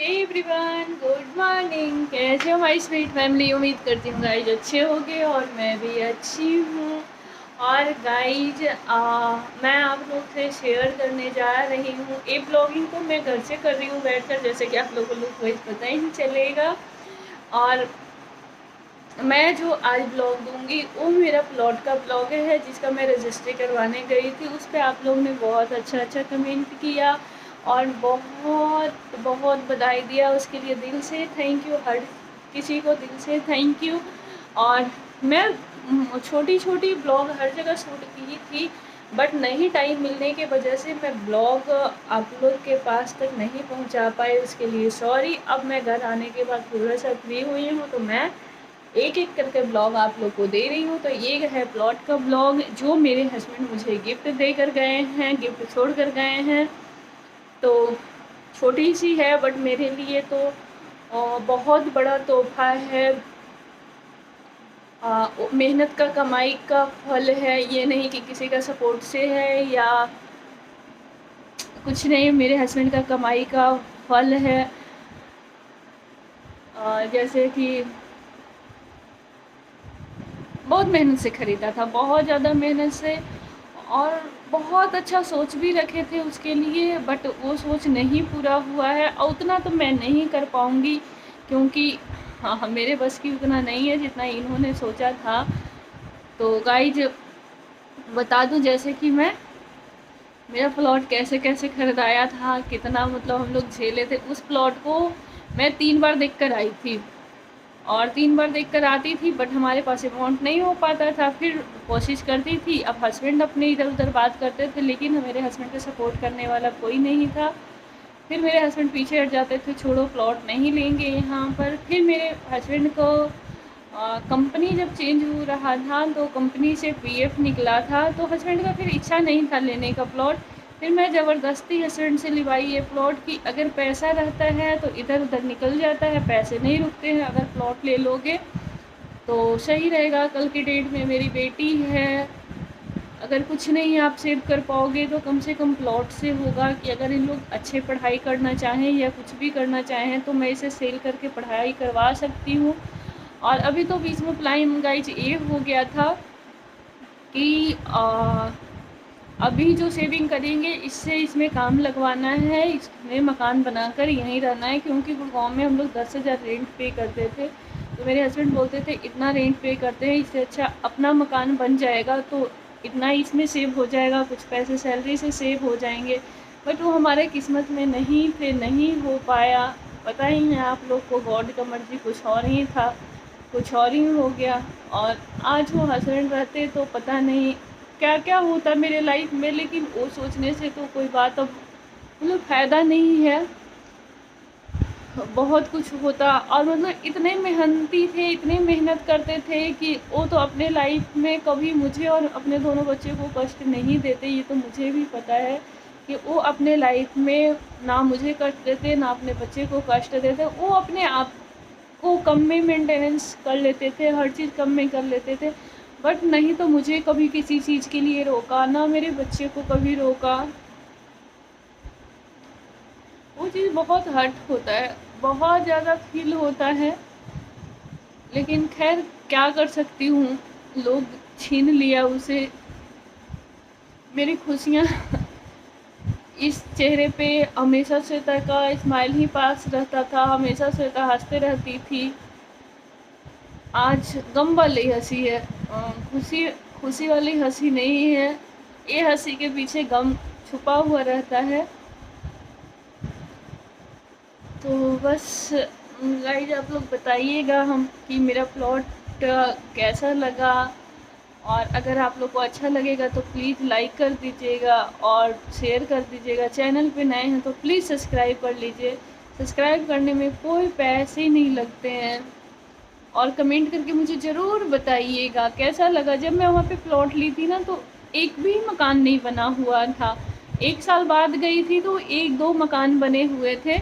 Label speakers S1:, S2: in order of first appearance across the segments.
S1: Everyone good morning. कैसे हो my sweet family? उम्मीद करती हूँ गाइज अच्छे होगे और मैं भी अच्छी हूँ। और गाइज मैं आप लोग से शेयर करने जा रही हूँ। ये ब्लॉगिंग तो मैं घर से कर रही हूँ बैठकर, जैसे कि आप लोगों को कोई पता ही नहीं चलेगा। और मैं जो आज ब्लॉग दूंगी वो मेरा प्लॉट का ब्लॉग है, जिसका मैं रजिस्ट्री करवाने गई थी। उस पर आप लोग ने बहुत अच्छा कमेंट किया और बहुत बहुत बधाई दिया। उसके लिए दिल से थैंक यू, हर किसी को दिल से थैंक यू। और मैं छोटी छोटी ब्लॉग हर जगह शूट की थी, बट नहीं टाइम मिलने की वजह से मैं ब्लॉग आप लोग के पास तक नहीं पहुंचा पाई। उसके लिए सॉरी। अब मैं घर आने के बाद थोड़ा सा फ्री हुई हूँ, तो मैं एक एक करके ब्लॉग आप लोग को दे रही हूँ। तो ये है प्लॉट का ब्लॉग, जो मेरे हस्बैंड मुझे गिफ्ट दे कर गए हैं, गिफ्ट छोड़ कर गए हैं। तो छोटी सी है, बट मेरे लिए तो बहुत बड़ा तोहफा है। मेहनत का, कमाई का फल है। ये नहीं कि किसी का सपोर्ट से है या कुछ नहीं, मेरे हस्बैंड का कमाई का फल है। जैसे कि बहुत मेहनत से ख़रीदा था, बहुत ज़्यादा मेहनत से। और बहुत अच्छा सोच भी रखे थे उसके लिए, बट वो सोच नहीं पूरा हुआ है। और उतना तो मैं नहीं कर पाऊँगी, क्योंकि हाँ, मेरे बस की उतना नहीं है जितना इन्होंने सोचा था। तो गाइज बता दूं, जैसे कि मेरा प्लॉट कैसे कैसे खरीदाया था, कितना मतलब हम लोग झेले थे। उस प्लॉट को मैं 3 बार देख कर आई थी, और 3 बार देख कर आती थी, बट हमारे पास अमाउंट नहीं हो पाता था। फिर कोशिश करती थी। अब हस्बैंड अपने इधर उधर बात करते थे, लेकिन मेरे हस्बैंड को सपोर्ट करने वाला कोई नहीं था। फिर मेरे हस्बैंड पीछे हट जाते थे, छोड़ो प्लॉट नहीं लेंगे यहाँ पर। फिर मेरे हस्बैंड को कंपनी जब चेंज हो रहा था, तो कंपनी से पीएफ निकला था, तो हस्बैंड का फिर इच्छा नहीं था लेने का प्लॉट। फिर मैं ज़बरदस्ती हस्बैंड से लिवाई ये प्लॉट की, अगर पैसा रहता है तो इधर उधर निकल जाता है, पैसे नहीं रुकते हैं। अगर प्लॉट ले लोगे तो सही रहेगा। कल की डेट में मेरी बेटी है, अगर कुछ नहीं आप सेव कर पाओगे तो कम से कम प्लॉट से होगा कि अगर इन लोग अच्छे पढ़ाई करना चाहें या कुछ भी करना चाहें, तो मैं इसे सेल करके पढ़ाई करवा सकती हूँ। और अभी तो बीच में प्लान गाइज ये हो गया था कि अभी जो सेविंग करेंगे इससे इसमें काम लगवाना है, इसमें मकान बनाकर यहीं रहना है। क्योंकि गुड़गांव में हम लोग 10,000 रेंट पे करते थे, तो मेरे हस्बैंड बोलते थे इतना रेंट पे करते हैं, इससे अच्छा अपना मकान बन जाएगा तो इतना इसमें सेव हो जाएगा, कुछ पैसे सैलरी से सेव हो जाएंगे। बट वो हमारे किस्मत में नहीं थे, नहीं हो पाया। पता ही है आप लोग को, गॉड का मर्जी कुछ और ही था, कुछ और ही हो गया। और आज वो हस्बैंड रहते तो पता नहीं क्या क्या होता मेरे लाइफ में। लेकिन वो सोचने से तो कोई बात अब मतलब फ़ायदा नहीं है। बहुत कुछ होता, और मतलब इतने मेहनती थे, इतने मेहनत करते थे कि वो तो अपने लाइफ में कभी मुझे और अपने दोनों बच्चे को कष्ट नहीं देते। ये तो मुझे भी पता है कि वो अपने लाइफ में ना मुझे कष्ट देते, ना अपने बच्चे को कष्ट देते। वो अपने आप को कम में मेंटेनेंस कर लेते थे, हर चीज़ कम में कर लेते थे। बट नहीं तो मुझे कभी किसी चीज़ के लिए रोका, ना मेरे बच्चे को कभी रोका। वो चीज़ बहुत हर्ट होता है, बहुत ज़्यादा फील होता है। लेकिन खैर क्या कर सकती हूँ, लोग छीन लिया उसे। मेरी खुशियाँ इस चेहरे पे हमेशा श्वेता का स्माइल ही पास रहता था, हमेशा श्वेता हंसते रहती थी। आज गम वाली हंसी है, खुशी खुशी वाली हंसी नहीं है। ये हंसी के पीछे गम छुपा हुआ रहता है। तो बस गाइज आप लोग बताइएगा हम कि मेरा प्लॉट कैसा लगा। और अगर आप लोग को अच्छा लगेगा तो प्लीज़ लाइक कर दीजिएगा और शेयर कर दीजिएगा। चैनल पे नए हैं तो प्लीज़ सब्सक्राइब कर लीजिए। सब्सक्राइब करने में कोई पैसे नहीं लगते हैं। और कमेंट करके मुझे ज़रूर बताइएगा कैसा लगा। जब मैं वहाँ पे प्लॉट ली थी ना, तो एक भी मकान नहीं बना हुआ था। 1 साल बाद गई थी तो 1-2 मकान बने हुए थे।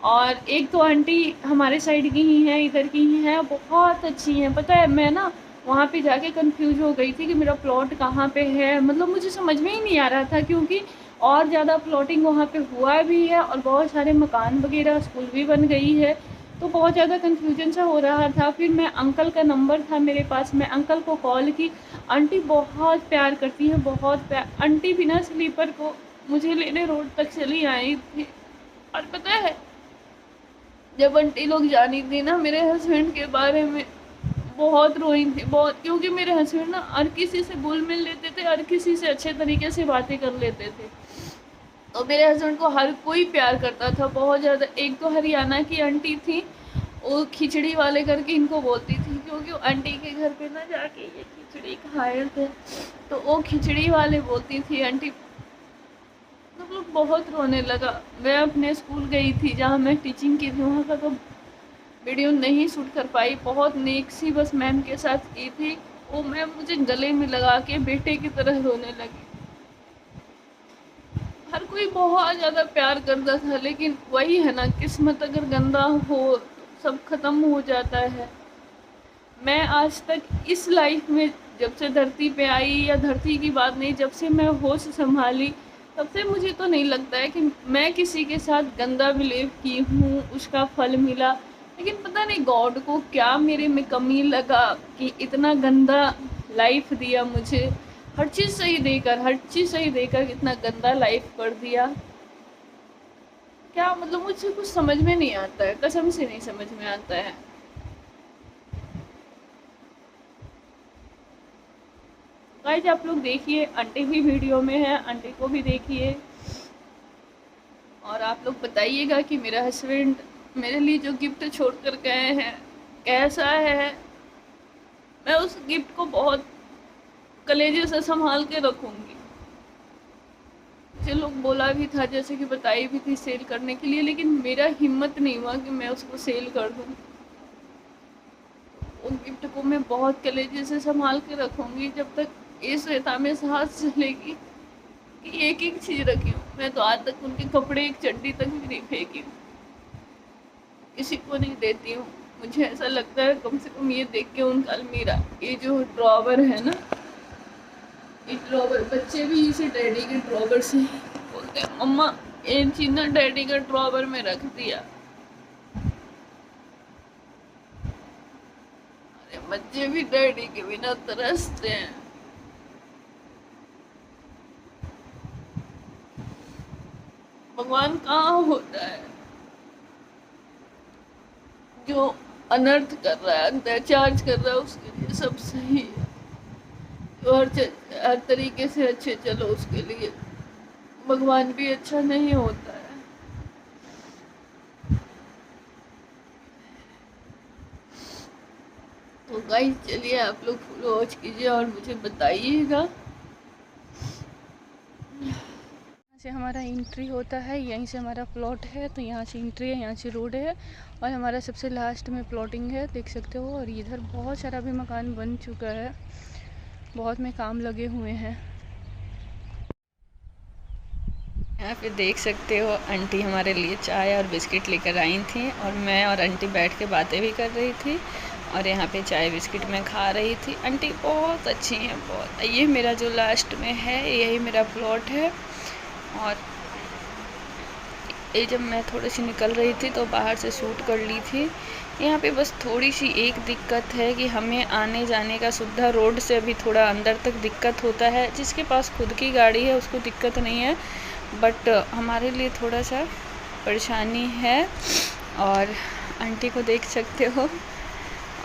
S1: और एक तो आंटी हमारे साइड की ही हैं, इधर की ही हैं, बहुत अच्छी हैं। पता है मैं ना वहाँ पे जाके कंफ्यूज हो गई थी कि मेरा प्लॉट कहाँ पे है। मतलब मुझे समझ में ही नहीं आ रहा था, क्योंकि और ज़्यादा प्लॉटिंग वहाँ पे हुआ भी है और बहुत सारे मकान वगैरह, स्कूल भी बन गई है। तो बहुत ज़्यादा कन्फ्यूजन सा हो रहा था। फिर मैं अंकल का नंबर था मेरे पास, मैं अंकल को कॉल की। आंटी बहुत प्यार करती है, बहुत प्यार। आंटी बिना स्लीपर को मुझे लेने रोड तक चली आई थी। और पता है, जब आंटी लोग जानी थी ना मेरे हस्बैंड के बारे में, बहुत रोई थी बहुत, क्योंकि मेरे हस्बैंड ना हर किसी से घुल मिल लेते थे, हर किसी से अच्छे तरीके से बातें कर लेते थे। तो मेरे हस्बैंड को हर कोई प्यार करता था बहुत ज़्यादा। एक तो हरियाणा की आंटी थी, वो खिचड़ी वाले करके इनको बोलती थी, क्योंकि वो आंटी के घर पे ना जाके ये खिचड़ी खाए थे, तो वो खिचड़ी वाले बोलती थी आंटी। सब लोग बहुत रोने लगा। मैं अपने स्कूल गई थी जहाँ मैं टीचिंग की थी, वहाँ का तो वीडियो नहीं शूट कर पाई। बहुत नेक सी बस मैम के साथ की थी। वो मैम मुझे गले में लगा के बेटे की तरह रोने लगी। हर कोई बहुत ज़्यादा प्यार करता था, लेकिन वही है ना, किस्मत अगर गंदा हो तो सब खत्म हो जाता है। मैं आज तक इस लाइफ में जब से धरती पे आई, या धरती की बात नहीं, जब से मैं होश संभाली तब से मुझे तो नहीं लगता है कि मैं किसी के साथ गंदा बिहेव की हूँ, उसका फल मिला। लेकिन पता नहीं गॉड को क्या मेरे में कमी लगा कि इतना गंदा लाइफ दिया मुझे। हर चीज़ सही देकर, हर चीज़ सही देकर इतना गंदा लाइफ कर दिया। क्या मतलब, मुझे कुछ समझ में नहीं आता है, कसम से नहीं समझ में आता है। गाइस आप लोग देखिए, आंटी भी वीडियो में है, आंटी को भी देखिए और आप लोग बताइएगा कि मेरा हस्बैंड मेरे लिए जो गिफ्ट छोड़ कर गए हैं कैसा है। मैं उस गिफ्ट को बहुत कलेजे से संभाल के रखूँगी। मुझे लोग बोला भी था, जैसे कि बताई भी थी सेल करने के लिए, लेकिन मेरा हिम्मत नहीं हुआ कि मैं उसको सेल कर दूँ। उस गिफ्ट को मैं बहुत कलेजे से संभाल के रखूँगी जब तक इस श्वेता में सांस चलेगी, कि एक एक चीज़ रखी हूँ। मैं तो आज तक उनके कपड़े एक चड्डी तक भी नहीं फेंकी हूँ, किसी को नहीं देती हूँ। मुझे ऐसा लगता है कम से कम ये देख के उनका अलमीरा, ये जो ड्रॉवर है ना, ये ड्रॉवर, बच्चे भी इसे डैडी के ड्रॉवर से बोलते हैं, मम्मा ये चीज ना डैडी के ड्रॉवर में रख दिया। अरे बच्चे भी डैडी के बिना तरसते हैं। भगवान कहाँ होता है? जो अनर्थ कर रहा है, अत्याचार कर रहा है, उसके लिए सब सही है। जो हर तरीके से अच्छे चलो, उसके लिए भगवान भी अच्छा नहीं होता है। तो गाइस चलिए आप लोग फुल वॉच कीजिए और मुझे बताइएगा। से हमारा एंट्री होता है, यहीं से हमारा प्लॉट है, तो यहाँ से एंट्री है, यहाँ से रोड है और हमारा सबसे लास्ट में प्लॉटिंग है, देख सकते हो। और इधर बहुत सारा भी मकान बन चुका है, बहुत में काम लगे हुए हैं। यहाँ पे देख सकते हो आंटी हमारे लिए चाय और बिस्किट लेकर आई थी और मैं और आंटी बैठ के बातें भी कर रही थी और यहाँ पे चाय बिस्किट मैं खा रही थी। आंटी बहुत अच्छी हैं, बहुत। ये मेरा जो लास्ट में है, यही मेरा प्लॉट है। और ये जब मैं थोड़ी सी निकल रही थी तो बाहर से शूट कर ली थी। यहाँ पे बस थोड़ी सी एक दिक्कत है कि हमें आने जाने का सुविधा रोड से अभी थोड़ा अंदर तक दिक्कत होता है। जिसके पास खुद की गाड़ी है उसको दिक्कत नहीं है, बट हमारे लिए थोड़ा सा परेशानी है। और आंटी को देख सकते हो।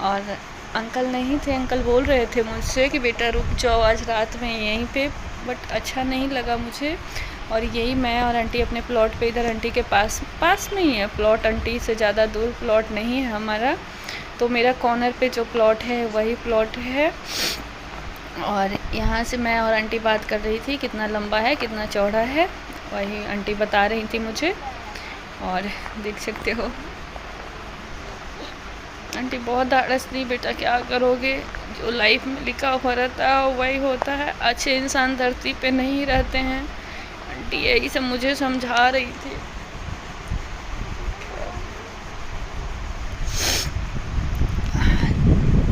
S1: और अंकल नहीं थे, अंकल बोल रहे थे मुझसे कि बेटा रुक जाओ आज रात में यहीं पे, बट अच्छा नहीं लगा मुझे। और यही मैं और आंटी अपने प्लॉट पे, इधर आंटी के पास में ही है प्लॉट, आंटी से ज़्यादा दूर प्लॉट नहीं है हमारा। तो मेरा कॉर्नर पे जो प्लॉट है वही प्लॉट है। और यहाँ से मैं और आंटी बात कर रही थी कितना लंबा है कितना चौड़ा है, वही आंटी बता रही थी मुझे। और देख सकते हो आंटी बहुत धाड़स दी, बेटा क्या करोगे, जो लाइफ में लिखा हुआ रहता है वही होता है, अच्छे इंसान धरती पे नहीं रहते हैं। आंटी यही सब मुझे समझा रही थी।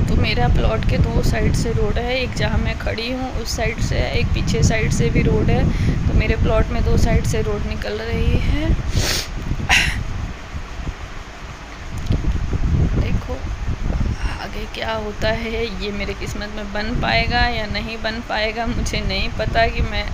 S1: तो मेरा प्लॉट के दो साइड से रोड है, एक जहाँ मैं खड़ी हूँ उस साइड से है, एक पीछे साइड से भी रोड है। तो मेरे प्लॉट में दो साइड से रोड निकल रही है। देखो आगे क्या होता है, ये मेरे किस्मत में बन पाएगा या नहीं बन पाएगा मुझे नहीं पता कि मैं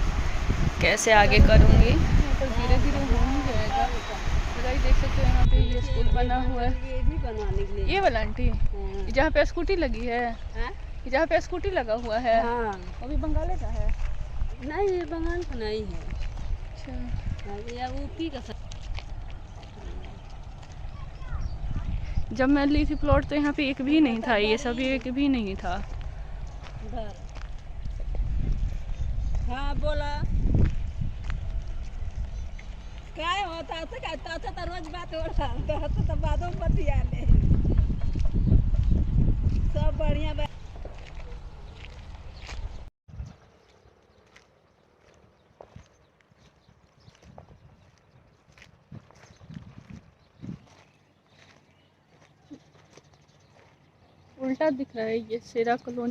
S1: कैसे आगे करूँगी, पर धीरे धीरे हो ही जाएगा। तो गाइस देख सकते हो यहाँ पे ये स्कूल बना हुआ है।
S2: ये भी बनवाने के लिए
S1: ये वाला आंटी
S2: हाँ।
S1: जहाँ पे स्कूटी लगी है,
S2: हाँ?
S1: जहाँ पे स्कूटी लगा हुआ है,
S2: हाँ।
S1: अभी बंगाले का है।
S2: नहीं ये बंगाल का नहीं है।
S1: अच्छा,
S2: हाँ, ये यूपी का
S1: जब मैं ली थी प्लॉट तो यहाँ पे एक भी नहीं था, ये सब एक भी नहीं था।
S2: उधर। हाँ बोला क्या होता तो कहता था तो रोज बात हो रहा तो बातों में बतिया ले सब बढ़िया
S1: उल्टा दिख रहा है ये शेरा कॉलोनी।